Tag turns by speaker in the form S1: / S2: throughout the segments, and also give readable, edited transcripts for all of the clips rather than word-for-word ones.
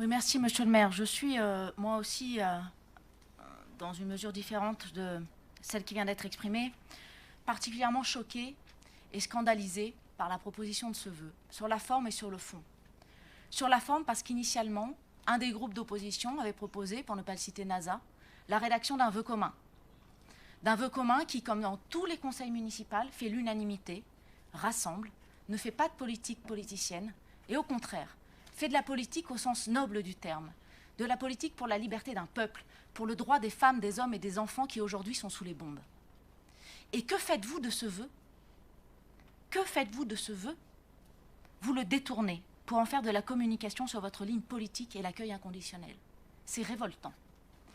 S1: Oui, merci, monsieur le maire. Je suis, moi aussi, dans une mesure différente de celle qui vient d'être exprimée, particulièrement choquée et scandalisée par la proposition de ce vœu, sur la forme et sur le fond. Sur la forme, parce qu'initialement, un des groupes d'opposition avait proposé, pour ne pas le citer NASA, la rédaction d'un vœu commun. D'un vœu commun qui, comme dans tous les conseils municipaux, fait l'unanimité, rassemble, ne fait pas de politique politicienne, et au contraire, fait de la politique au sens noble du terme, de la politique pour la liberté d'un peuple, pour le droit des femmes, des hommes et des enfants qui aujourd'hui sont sous les bombes. Et que faites-vous de ce vœu? Que faites-vous de ce vœu? Vous le détournez pour en faire de la communication sur votre ligne politique et l'accueil inconditionnel. C'est révoltant.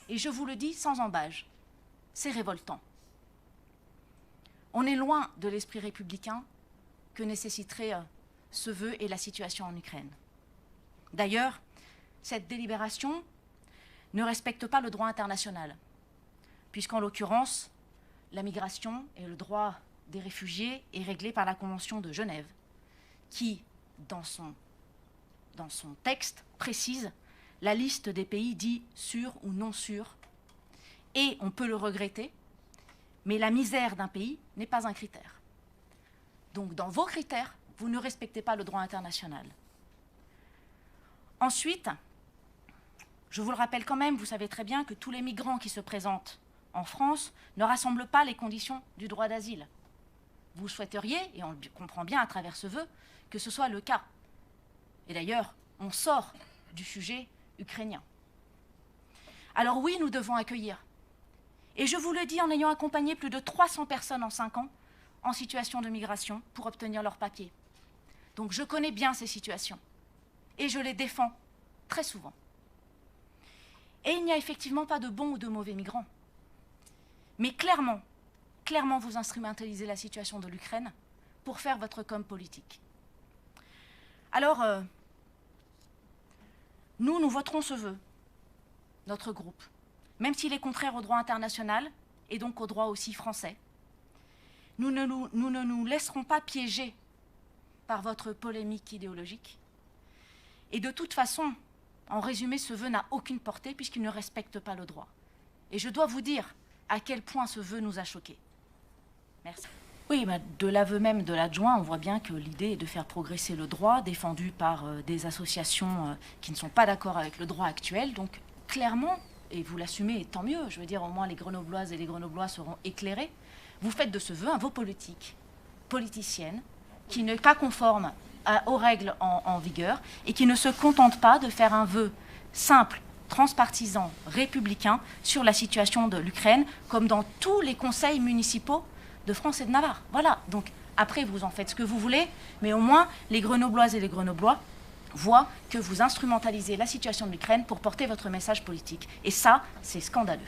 S1: Et je vous le dis sans embâge, c'est révoltant. On est loin de l'esprit républicain que nécessiterait ce vœu et la situation en Ukraine. D'ailleurs, cette délibération ne respecte pas le droit international, puisqu'en l'occurrence, la migration et le droit des réfugiés est réglé par la Convention de Genève, qui, dans son texte, précise la liste des pays dits sûrs ou non sûrs. Et on peut le regretter, mais la misère d'un pays n'est pas un critère. Donc, dans vos critères, vous ne respectez pas le droit international. Ensuite, je vous le rappelle quand même, vous savez très bien que tous les migrants qui se présentent en France ne rassemblent pas les conditions du droit d'asile. Vous souhaiteriez, et on le comprend bien à travers ce vœu, que ce soit le cas. Et d'ailleurs, on sort du sujet ukrainien. Alors oui, nous devons accueillir. Et je vous le dis en ayant accompagné plus de 300 personnes en 5 ans en situation de migration pour obtenir leurs papiers. Donc je connais bien ces situations. Et je les défends très souvent. Et il n'y a effectivement pas de bons ou de mauvais migrants. Mais clairement, vous instrumentalisez la situation de l'Ukraine pour faire votre com politique. Alors, nous voterons ce vœu, notre groupe, même s'il est contraire au droit international et donc au droit aussi français. Nous ne nous laisserons pas piéger par votre polémique idéologique. Et de toute façon, en résumé, ce vœu n'a aucune portée puisqu'il ne respecte pas le droit. Et je dois vous dire à quel point ce vœu nous a choqués. Merci. Oui, de l'aveu même de l'adjoint, on voit bien que l'idée est de faire progresser le droit, défendu par des associations qui ne sont pas d'accord avec le droit actuel. Donc, clairement, et vous l'assumez, tant mieux, je veux dire, au moins les Grenobloises et les Grenoblois seront éclairés. Vous faites de ce vœu un vœu politique, politicienne, qui n'est pas conforme aux règles en vigueur et qui ne se contente pas de faire un vœu simple, transpartisan, républicain sur la situation de l'Ukraine, comme dans tous les conseils municipaux de France et de Navarre. Voilà, donc après vous en faites ce que vous voulez, mais au moins les Grenobloises et les Grenoblois voient que vous instrumentalisez la situation de l'Ukraine pour porter votre message politique. Et ça, c'est scandaleux.